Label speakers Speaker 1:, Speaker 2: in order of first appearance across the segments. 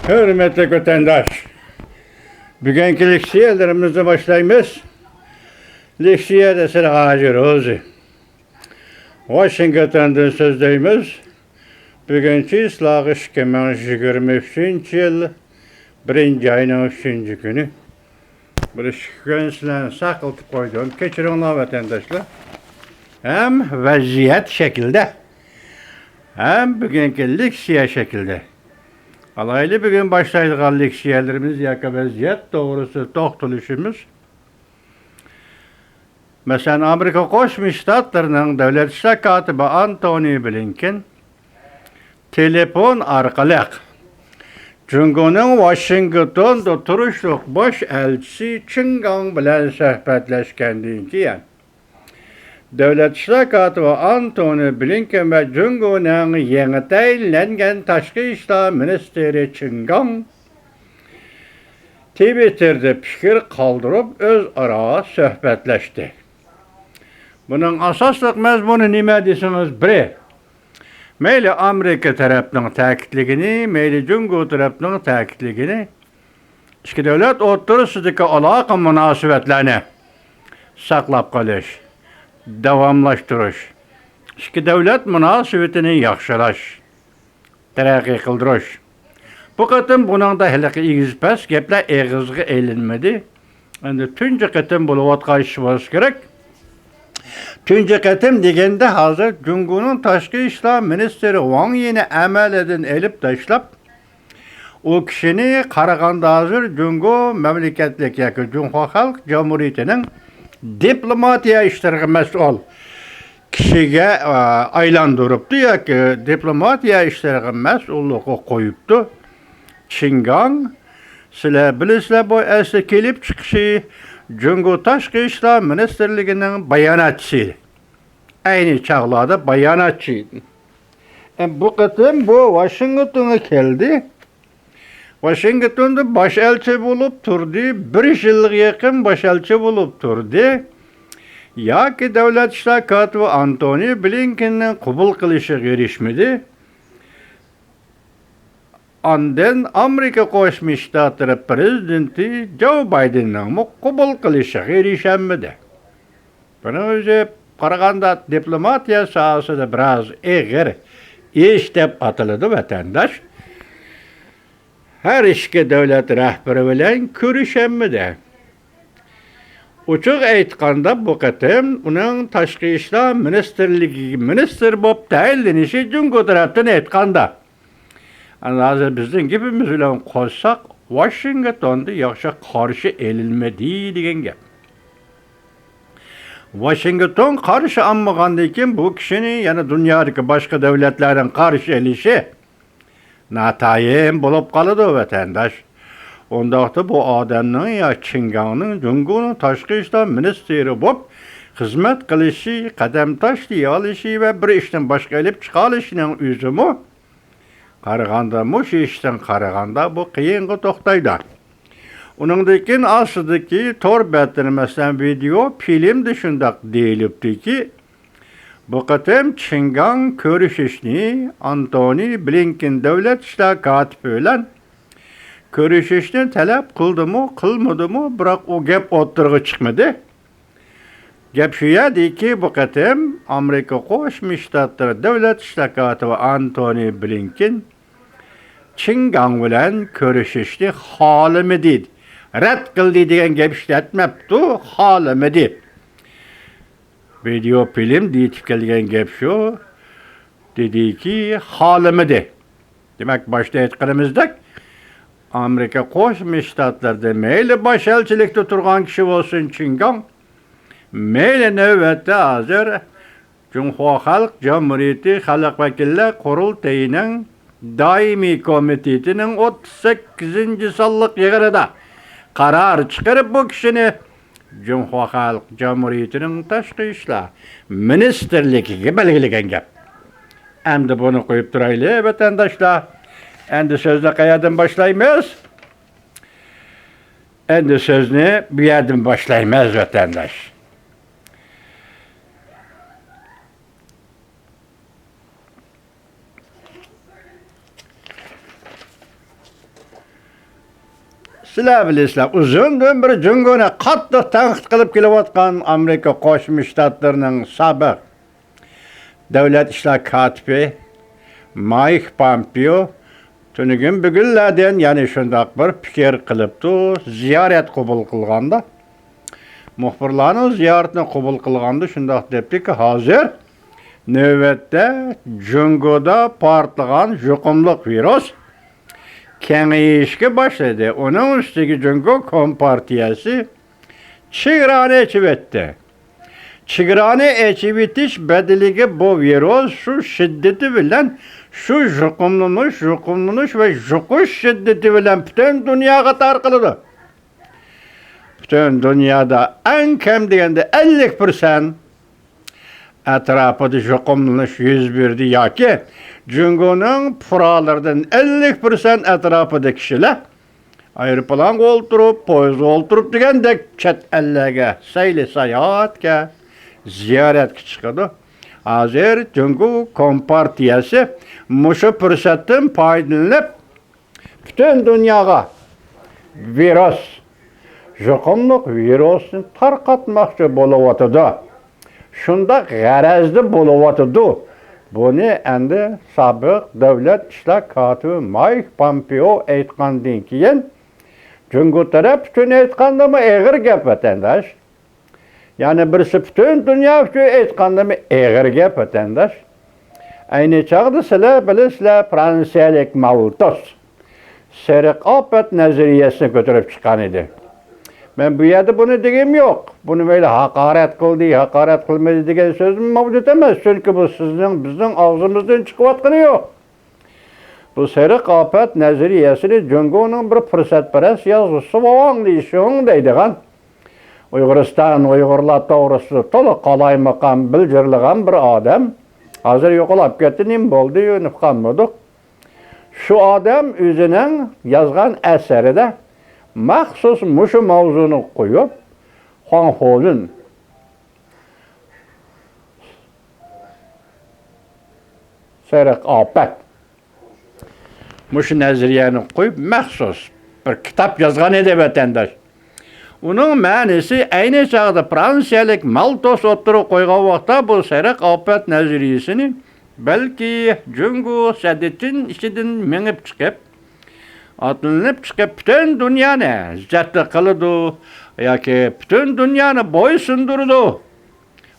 Speaker 1: Hürmetli vatandaş, bugünkü leksiyelerimizi başlayımız. Leksiye de sıra Hacı Rozi. Washington'dan sözdeyimiz. Bugünkü ıslahı 2023 yıl 1. ayının 3. günü. Bir şükürünsülen sakıltıp koydum. Keçirinler vatandaşlar. Hem vaziyet şekilde, hem bugünkü leksiye şekilde. Alaylı bugün başlaydık leksiyelerimiz yaka vaziyet doğrusu toktuluşumuz. Mesela Amerika Koşmuş Ştatlarının devlet işler katibi Antony Blinken telefon arkalı Cungo'nun Washington'da turuşluq baş elçisi Çingang bilen söhbetleşkendiğin kiyen. Devlet işler katibi Antony Blinken ve Cungo'nun yeni tayinlengen Taşkı İşler Ministeri Çingang Twitter'da fikir kaldırıp öz ara söhbetleşti. Bunun asaslık mezmunu nime desiniz biri. Meyli Amerika tarafının takitligini, meyli Cungo tarafının takitligini, iki devlet oturusudaki alaka münasebetlerini saklap kalış, devamlaştırış, iki devlet münasebetini yaxşılaş, terakki kıldırış. Bu kıtım bunun da helaki iğiz pes, geple eğizgi eğlenmedi. Yani tünce kıtım buluvatka işi var gerek. Tünce kıtım degende hazır Cungo'nun Taşkı İşler Ministeri Wang Yi'ni emel edin elip taşlap, o kişini Karaganda hazır Cungo memleketlik yakı Cunhua Halk Cumhuriyeti'nin diplomatiya işlerine mesul kişiye aylandırıptı ya ki diplomatiya işlerine mesulluğu koyuptu. Çingang, sizler bilisizler bu esli kelip çıkışı Cungo Taşkı İşler Ministerliği'nin bayanatçıydı. Aynı çağlarda bayanatçıydı. Bu kıtım bu Washington'a geldi. Washington'da başelçi bulup turdu. Bir yıllık yakın başelçi bulup turdu. Ya ki devlet işler katibi Antony Blinken'in kabul kılışı girişmedi. Ondan Amerika Koşmuş Ştatları Prezidenti Joe Biden'ın kabul kılışı girişemedi. Bunun özü Karaganda diplomatiya sahası da biraz eğer iştep atıldı vatandaş. Her iki devlet rehberi bilen görüşemedi. Uçuk aytkanda bu kıtım onun Taşkı İşler Ministerliği minister bop tayinlenişi Cungo taraftan aytkanda. Hazır bizim gibi müzülen koysak Washington'da yaxşı karşı eğilmedi degen gap. Washington karşı almagandayken bu kişinin yani dünyadaki başka devletlerin karşı elişi natayim bulup kalıdı vatandaş. Ondaqda bu adamның ya Çingangның Cungo'nun Taşkı İşler Ministeri bop hizmet kılışı, kadem taşlı alışı ve bir işten başka elip çıkalışının üzümü Karaganda muş işten Karaganda bu kıyınğı toktaydı. Onundakin asıdaki tor bettirmesinden video film dışında deyilipti ki bu kıtım Çingang görüşüşünü Antony Blinken devlet işler katibi ile görüşüşünü talep kıldı mı kılmadı mı bırak o gap oturgu çıkmadı. Gap şu yedi ki bu kıtım Amerika Koşmuş Ştatları devlet işler katibi Antony Blinken Çingang bilen görüşüşünü halimi dedi. Red kıldı diyen gap işletmepti, halimi dedi. Video film deyip gelgen gap şu, dedi ki halimi dedi. Demek başta etkilimizde Amerika Koşmuş Ştatlar'da meyli başelçilikte turgan kişi olsun Çingang, meyli növbette hazır Cunhua Halk Cumhuriyeti Halk Vekiller Kurultayı'nın daimi komitetinin 38. sallık yığınında karar çıkarıp bu kişini Cunhua Halk Cumhuriyeti'nin Taşkı İşler Ministerliği belgilegen gap. Hem de bunu koyup duraylı vatandaşlar. Endi sözle kayadan başlaymayız. Endi sözünü bir yerden başlaymayız vatandaş. Sizlar bilasizlar, uzundan bir Jungoni qattiq tanqid qilib kelayotgan Amerika Qo'shma Shtatlarining sobiq davlat ishlar kotibi Mike Pompeo tunugin bugunlardan ya'ni shundoq bir fikr qilibdi, ziyorat qabul qilganda. Muxbirlarning ziyoratini qabul qilganda shundoq debdiki, hozir navbatda Jungoda portlagan yuqumli virus kengayishga boshladi. Uning ustiga Jungo Kompartiyasi chegarani ochib o'tdi. Chegarani ochib o'tish badaliga bu virus shu shiddati bilan, shu yuqumlanish va yuqish shiddati bilan butun dunyoga tarqaladi. Butun dunyoda en kam deganda 50% atrofida yuqumlanish yuz berdi yoki Jungoning fuqarolaridan 50% atrofida kishilar aeroplanga o'ltirib, poyezdga o'ltirib degandek chet ellarga sayli sayohatga, ziyoratga chiqadi. Hozir Jungo Kompartiyasi mushu fursatdan foydalanib butun dunyoga virus, yuqumli virusni tarqatmoqchi bo'layotdi. Shunda g'arazli bo'layotdi. Buni endi sobiq davlat ishlar kotibi Mike Pompeo aytgandan keyin Jungo taraf uchun aytgandami og'ir gap vatandosh. Ya'ni birisi butun dunyo uchun aytgandami og'ir gap vatandosh. Ayni chog'da sizlar bilasizlar, fransiyalik Malthus sariq ofat nazariyasini ko'tarib chiqqan edi. Men bu yerda buni degim yo'q. Buni böyle haqorat qildi, haqorat qilmadi degan so'zim mavjud emas. Chunki bu bizning og'zimizdan chiqayotgani yo'q. Bu sariq ofat nazariyasini Jungoning bir fursatparast yozuvchisi bo'lgan deydigan Uyg'urlar to'g'risida to'liq qalaymaqam bildirilgan bir odam. Hozir yo'qolib ketdi, nim bo'ldi, unutganmidik. Shu odam o'zining yozgan asarida maxsus mushu mavzuni qo'yib, Xonxo'zin sariq ofat mushu nazariyani qo'yib maxsus bir kitob yozgan edi vatandosh. Uning ma'nosi ayni chog'da fransiyalik Malthus o'tirib qo'ygan vaqtda bu sariq ofat nazariyasini balki Jungo Saditin ishidan mengib chiqib atlanıp çıkıp bütün dünyani izzatli qiladi yoki bütün dünyani bo'ysundurdi.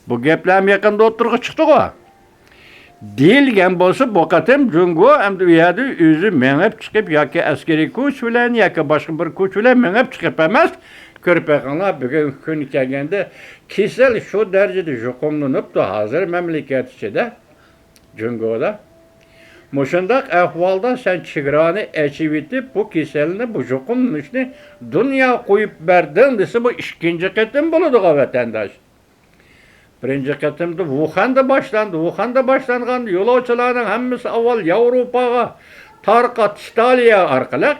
Speaker 1: Bu gaplarni yaqinda o'tirg'i chiqdi-ku. Deyilgan bo'lsa, bu qatim Jungo endi u yerda o'zi mengib chiqib yoki askariy kuch bilan yoki boshqa bir kuch bilan mengib chiqib emas, ko'rib qo'yganlar bugun kun kelganda kasal shu darajada yuqumlanibdi hozir mamlakat ichida Jungoda. Muşundaq ahvalda sen chegarani ochib etib, bu kasalni, bu yuqumlanishni dunyo qo'yib berdin desa, bu ikkinchi qatim bo'ladi vatandosh. Birinchi qatimda Wuhan'da boshlandi. Wuhan'da boshlangan yo'lovchilarning hammasi avval Yevropaga tarqat Italiya orqali.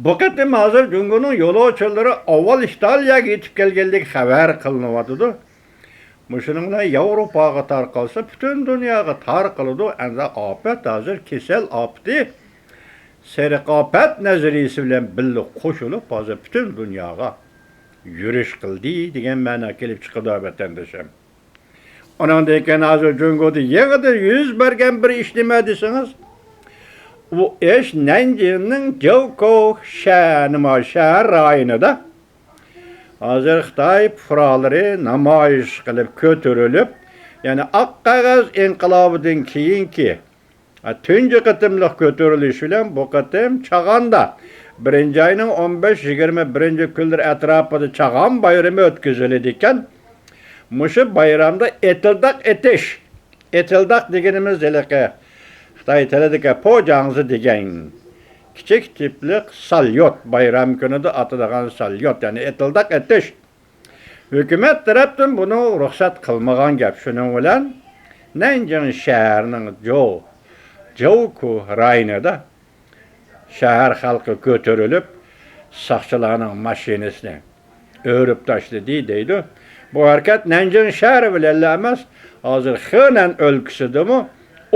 Speaker 1: Bu qatim hozir Jungoning yo'lovchilari avval Italiyaga yetib kelganligi xabar qilinyapti. Muşunun bilan Yevropaga tarqalsa, bütün dunyoga tarqaladi. Endi ofat hozir kasal ofati sariq ofat nazariyasi bilan birga qo'shilib, hozir bütün dunyoga yurish qildi degan ma'no kelib chiqadi vatandoshim. Ondan keyin hozir Jungoda yanada yuz bergan bir ish nima desangiz, bu ish Nanjingning Jiukou shahar rayonida hozir Xitoy fuqarolari namoyish qilib ko'tarilib, ya'ni oq qog'oz inqilobidan keyingi tunji qatimliq ko'tarilish bilan bu qatim Chag'anda 1-oyning 15-21 kunlar atrofida Chag'an bayrami o'tkaziladi ekan. Mushu bayramda etildak deganimiz Xitoy tilidagi pojangzi degan kichik tipli salyot bayram kunida atilgan salyot, ya'ni etildak etish. Hukumat tarafdan buni ruxsat qilmagan gap. Shuning bilan Nanjing shahrining Jiukou rayonida shahar xalqi ko'tarilib, soqchilarning mashinasini o'rib tashladi deydi. Bu harakat Nanjing shahri bilan emas, hozir Henan o'lkasidami,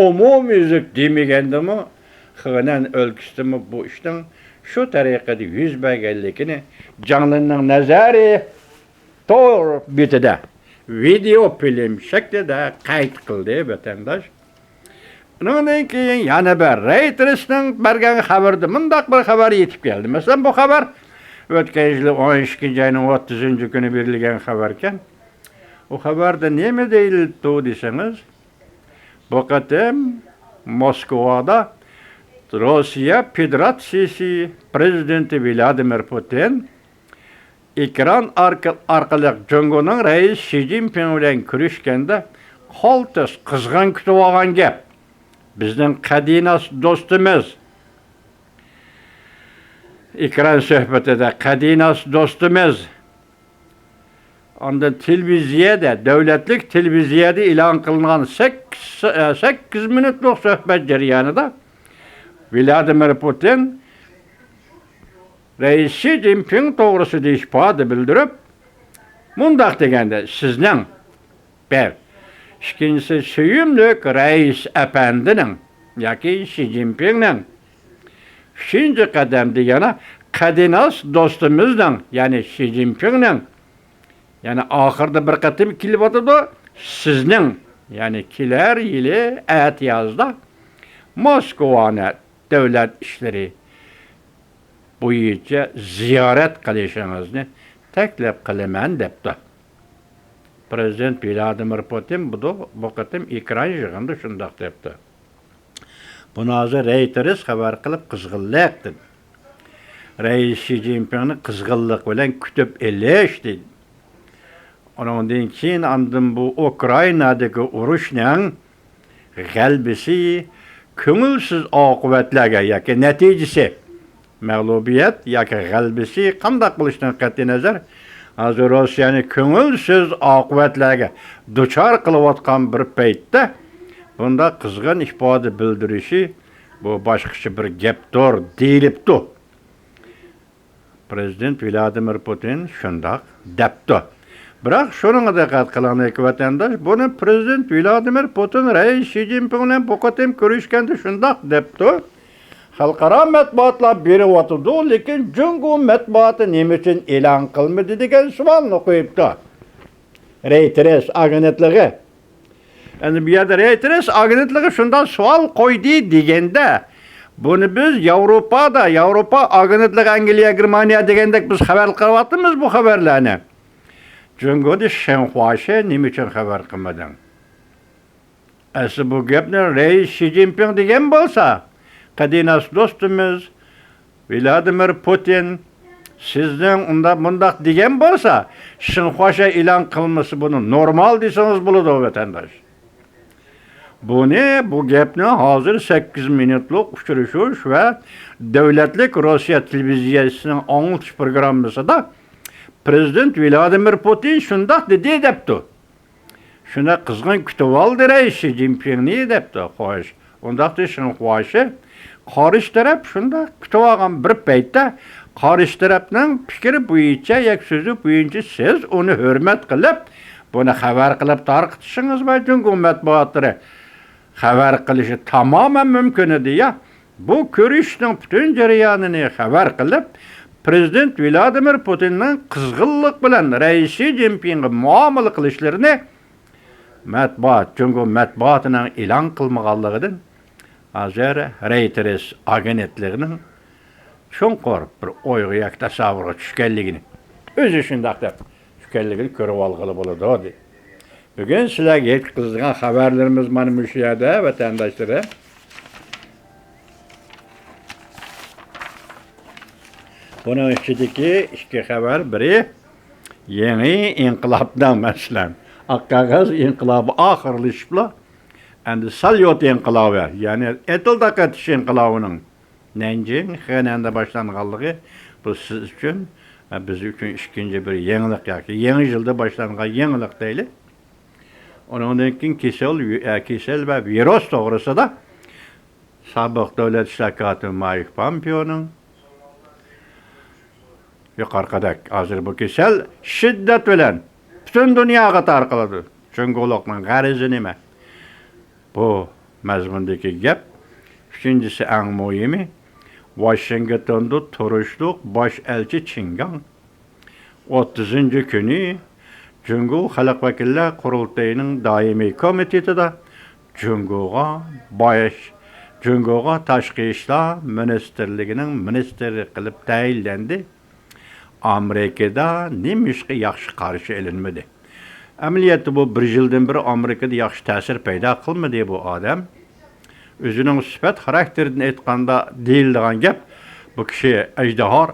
Speaker 1: umumiy demagandami, Henan o'lkasidami bu ishning Şu tariqada yüz berganligini Jonglunning nazari to'g'ri betida video film shaklida qayd qildi vatandosh. Undan keyin yana bir Reuters'ning bergan xabarda mundaq bir xabar yetib keldi. Masalan, bu xabar o'tgan yil 12 ayning 30-kuni berilgan xabar ekan. O xabarda nima deyildi desangiz, bu qatim Moskvada Rossiya Federatsiyasi prezidenti Vladimir Putin ekran orqali Jungoning rais Xi Jinping bilan ko'rishganda qoltis qizg'in kutib olgan gap. Bizning qadimiy do'stimiz ekran suhbatida qadimiy do'stimiz ondan televiziyada, davlatlik televiziyada e'lon qilingan 8 minutlik suhbat jarayonida Vladimir Putin Reis Xi Jinping to'g'risida ifoda bildirib, mundaq deganda, sizning bir ikkinchisi suyumlik rais apandining yoki Xi Jinpingning uchinchi qadam degani qadimiy do'stimizning, ya'ni Xi Jinpingning, ya'ni oxirida bir qatim kelib o'tadi, sizning, ya'ni kelar yili aytiyozda Moskvani davlat ishlari bo'yicha ziyorat qilishingizni taklif qilaman debdi. Prezident Vladimir Putin bu qatim ekran yig'inida shundoq debdi. Buni hozir Reuters xabar qilib qizg'inlikdi. Rais Xi Jinpingni qizg'inlik bilan kutib elish dedi. Ondan keyin bu Ukrainadagi urushning g'albisi ko'ngilsiz oqibatlarga yoki natijasi mag'lubiyat yoki g'albisi qanday qilishidan qat'iy nazar hozir Rossiyani ko'ngilsiz oqibatlarga duchor qilayotgan bir paytda bunda qizg'in ifoda bildirishi bu boshqacha bir gapdir deyilibdi. Prezident Vladimir Putin shundoq debdi. Biroq shunga diqqat qilaylik vatandosh, buni prezident Vladimir Putin rais Xi Jinping bilan bu qatim ko'rishganda shundoq debdi. Xalqaro matbuotlar berib o'tdi, lekin Jungo matbuoti nima uchun e'lon qilmadi degan savolni qo'yibdi. Reuters agentligi. Endi bu yerda Reuters agentligi shunday savol qo'ydi deganda, buni biz Yevropa agentligi Angliya, Germaniya degandek biz xabar qilyapmiz bu xabarlarni. Jungo'da Shenhuashi nima uchun xabar qilmadan? Asli bu gapni rais Xi Jinping degan bo'lsa, qadimiy do'stimiz Vladimir Putin sizning bundaq degan bo'lsa, Shenhuashi e'lon qilmasi buni normal desangiz bo'ladi vatandosh. Bu gapni hozir 8 minutlik uchrashuv va davlatlik Rossiya televiziyasining anglatish programmasida Prezident Vladimir Putin shundoq debdi. Shuna qizg'in kutib oldi rais Xi Jinpingni debdi. Xo'sh, undaqda Shenhuashi qarish taraf shundoq kutib olgan bir paytda qarish tarafning fikri bo'yicha yoki so'zi bo'yicha siz uni hurmat qilib, buni xabar qilib tarqatishingiz va Jungo matbuotlari xabar qilishi tamoman mumkin edi ya. Bu ko'rishning butun jarayonini xabar qilib, Prezident Vladimir Putinning qizg'inlik bilan rais Xi Jinpingga muomala qilishlarini Jungo matbuotining e'lon qilmaganligidan hozir Reuters agentligining chunqur bir o'yga yoki tasavvurga tushganligini o'zi shundoq deb tushganligini ko'rib olg'ili bo'ladi. Bugun sizlarga yetkazilgan xabarlarimiz mana shu yerda vatandoshlar. Bunun ichidagi ikki xabar, biri yangi inqilobdan masalan, Oqqog'oz inqilobi oxirlashibla, endi Salyot inqilobi, ya'ni Etilda qatish inqilobining Nanjing Xananda boshlanganligi bu siz uchun, biz uchun ikkinchi bir yangilik yoki yangi yilda boshlangan yangilik deylik. Ondan keyin kesel va virus to'g'risida sobiq davlat ishlar kotibi Mike Pompeo'ning yuqorqidek hozir bu kasal shiddat bilan butun dunyoga tarqaladi. Chungo'liqning g'arizi nima? Bu mazmundagi gap. Uchinchisi eng muhimi, Washington'da turuşluq baş elçi Çingan 30. günü Cungo Xalq Vakillər Qurultayının daimi komitetida Cungoga Tashqi ishlar ministerligining ministri qilib tayinlandi. Amerikada nemishqa yaxshi qarshi ilinmadi. Amaliyotda bu bir yildan beri Amerikada yaxshi ta'sir paydo qilmadi bu odam. O'zining sifat xarakterini aytganda deyiladigan gap, bu kishi ajdahor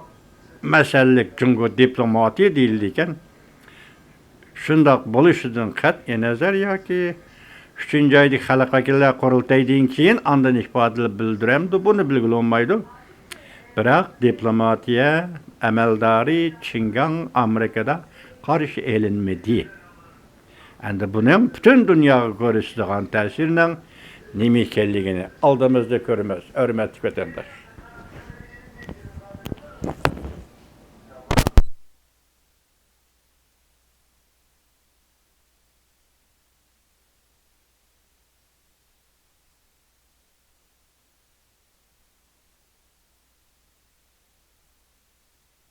Speaker 1: masallik Cungo diplomatiya deyildi ekan. Shundoq bo'lishidan qat'iy nazar yoki 3-oylik Xalq Vakillar Qurultaydan keyin andan ifodalab bildiramdi, buni bilgili olmaydi. Biroq diplomatiya amaldori Çingan Amerikada qarshi elinmadi. Endi buning butun dunyoga ko'rsatadigan ta'sirining nima ekanligini oldimizda ko'ramiz, hurmatli vatandosh.